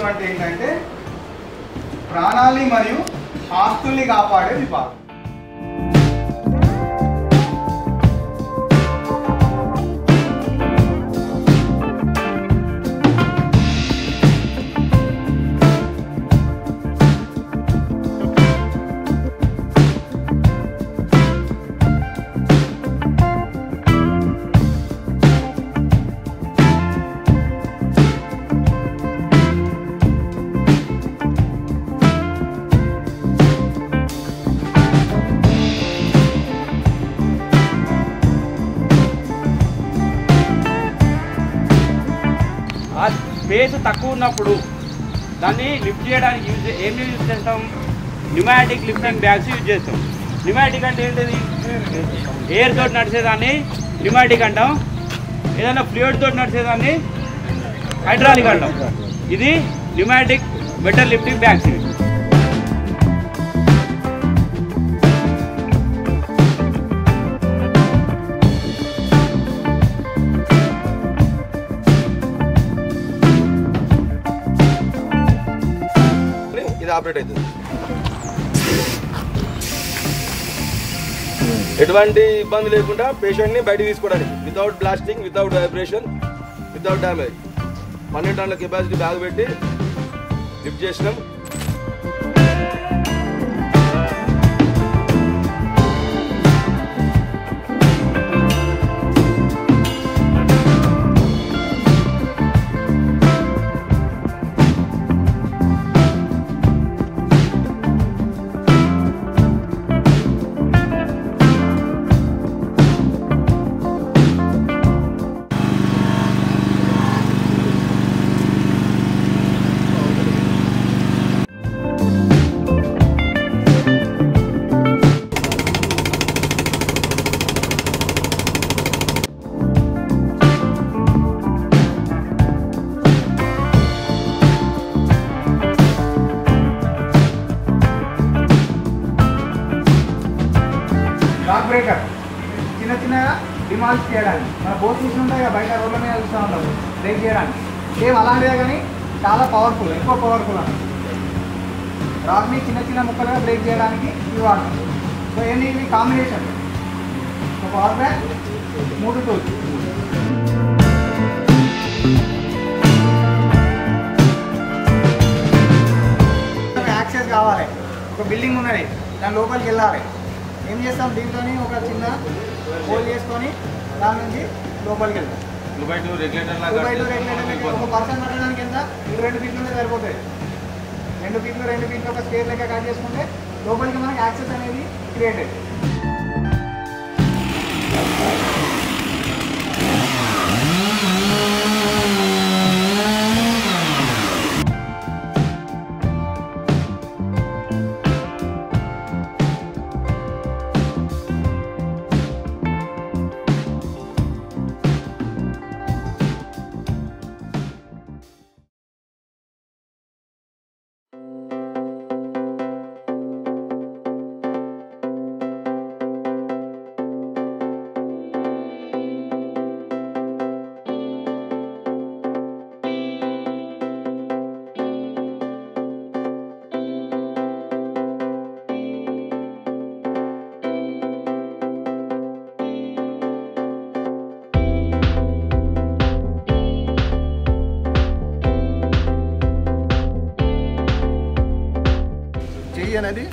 అంటే ఏంటంటే ప్రాణాలని మరియు ఆస్తుల్ని కాపాడే విభాగం. స్పేస్ తక్కువ ఉన్నప్పుడు దాన్ని లిఫ్ట్ చేయడానికి ఏం యూజ్ చేస్తాం? న్యూమాటిక్ లిఫ్టింగ్ బ్యాగ్స్ యూజ్ చేస్తాం. న్యూమాటిక్ అంటే ఏంటిది? ఎయిర్ తోటి నడిచేదాన్ని న్యూమాటిక్ అంటాం. ఏదైనా ఫ్లూయిడ్ తోటి నడిచేదాన్ని హైడ్రాలిక్ అంటాం. ఇది pneumatic metal lifting bags. Operate అవుతుంది. ఎటువంటి ఇబ్బంది లేకుండా పేషెంట్ని బయట తీసుకోవడానికి without blasting, without vibration, without damage 12 టన్నుల కెపాసిటీ బ్యాగ్ పెట్టి లిఫ్ట్ చేసినాం. రాక్ బ్రేకర్ చిన్న చిన్నగా డిమాలిష్ చేయడానికి, మన బోట్ మిషన్ ఉంటాయి బయట రోడ్ల మీద చూస్తూ ఉంటారు బ్రేక్ చేయడానికి. సేమ్ అలాంటిదే కానీ చాలా పవర్ఫుల్, ఎక్కువ పవర్ఫుల్ అన్నమాట. రాక్ని చిన్న చిన్న ముక్కలుగా బ్రేక్ చేయడానికి ఇవి వాడతాం. సో ఏంటి ఇవి combination. So power bag 3 tools. Access కావాలి. ఒక బిల్డింగ్ ఉన్నది, దాని లోపలికి వెళ్ళాలి. ఏం చేస్తాం? దీంతో ఒక చిన్న హోల్ చేసుకొని దాని నుంచి లోపలికి వెళ్తాం. 2x2 రెగ్యులేటర్ ఒక పర్సన్ పెట్టడానికి ఎంత? 2 ఫీట్లు ఉంటే సరిపోతుంది. 2 ఫీట్లు ఒక స్క్వేర్ లెక్క కట్ చేసుకుంటే లోపలికి మనకి యాక్సెస్ అనేది క్రియేట్ అవుతుంది. చెయ్యి అనేది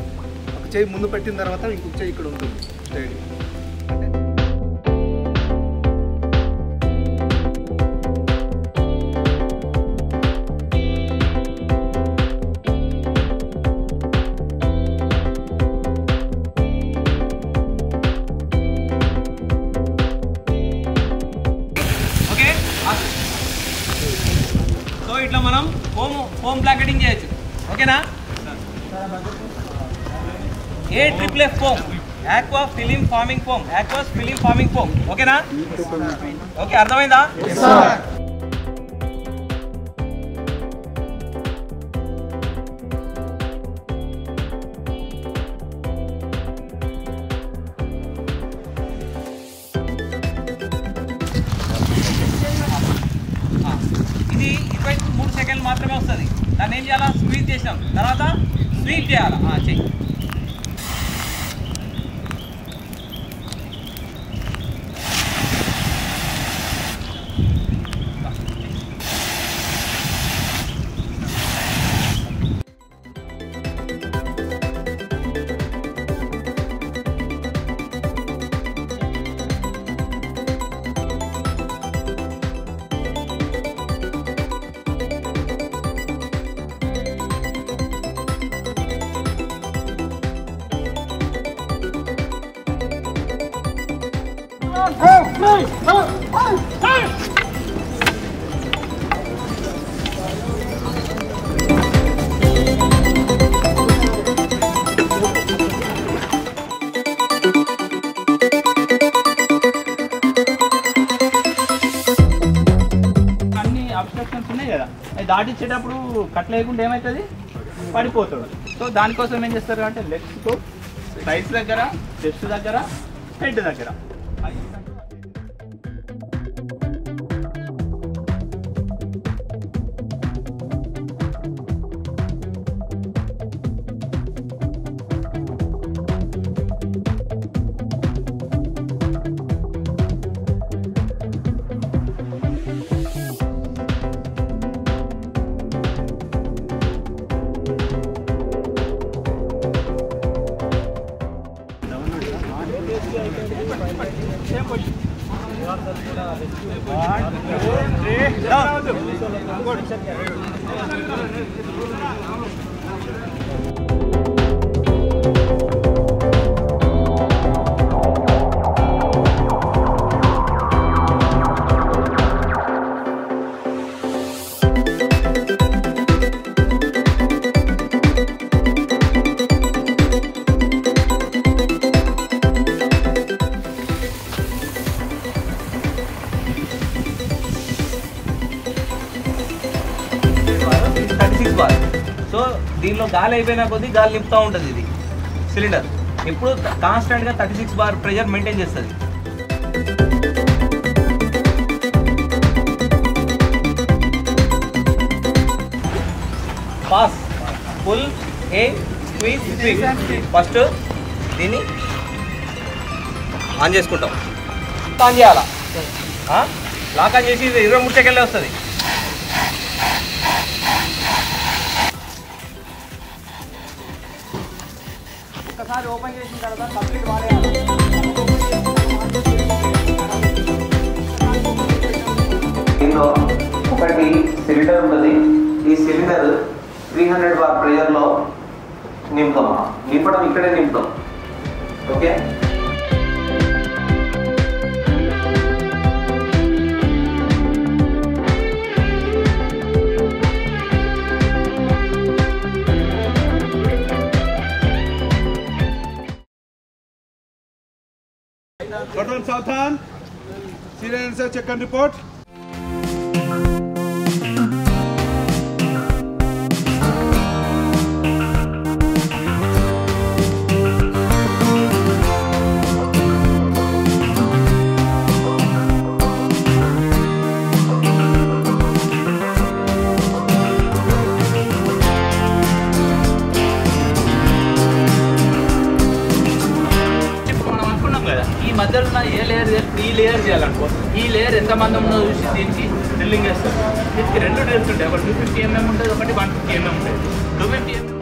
ఒక చెయ్యి ముందు పెట్టిన తర్వాత ఇంకొక చెయ్యి ఇక్కడ ఉంటుంది స్టైల్. ఓకే, సో ఇట్లా మనం ఫోమ్ బ్లాంకెటింగ్ చేయొచ్చు. ఓకేనా? AFFF foam, aqua film forming foam, aqueous film forming foam. ఓకేనా? ఓకే, అర్థమైందా? ఇది 23 సెకండ్లు మాత్రమే వస్తుంది. దాన్ని ఏం చేయాలా స్క్వీజ్ చేసినాం తర్వాత స్వీప్ చేయాలా చెయ్యి అబ్స్ట్రక్షన్స్ ఉన్నాయి కదా అది దాటించేటప్పుడు కట్ లేకుండా ఏమవుతుంది పడిపోతాడు సో దానికోసం ఏం చేస్తారు అంటే లెగ్స్తో సైడ్స్ దగ్గర చెస్ట్ దగ్గర హెడ్ దగ్గర సో దీనిలో గాలి అయిపోయినా కొద్దీ గాలి నింపుతూ ఉంటుంది ఇది సిలిండర్ ఇప్పుడు కాన్స్టెంట్గా 36 బార్ ప్రెషర్ మెయింటైన్ చేస్తుంది పాస్ ఫుల్ ఏ స్క్వీజ్ ఫస్ట్ దీన్ని ఆన్ చేసుకుంటాం ఆన్ చేయాలా లాక్ ఆన్ చేసి 23 సెకండ్లే వస్తుంది ఒకసారి ఓపెన్ చేసిన తర్వాత కంప్లీట్ వాడేయాలి దీనిలో ఒకటి సిలిండర్ ఉంటుంది ఈ సిలిండర్ 300 బార్ ప్రెషర్లో నింపుతాం నింపడం ఇక్కడే నింపుతాం okay Button Southern, serial answer check and report. ఈ మధ్యలో ఉన్న ఏ లేయర్ ఈ లేయర్ చేయాలనుకో ఈ లేయర్ ఎంత మందం ఉందో చూసి దీనికి డ్రిల్లింగ్ చేస్తారు దీనికి 2 డ్రిల్స్ ఉంటాయి ఒకటి 250 mm ఉంటుంది ఒకటి 150 mm ఉంటుంది 250 mm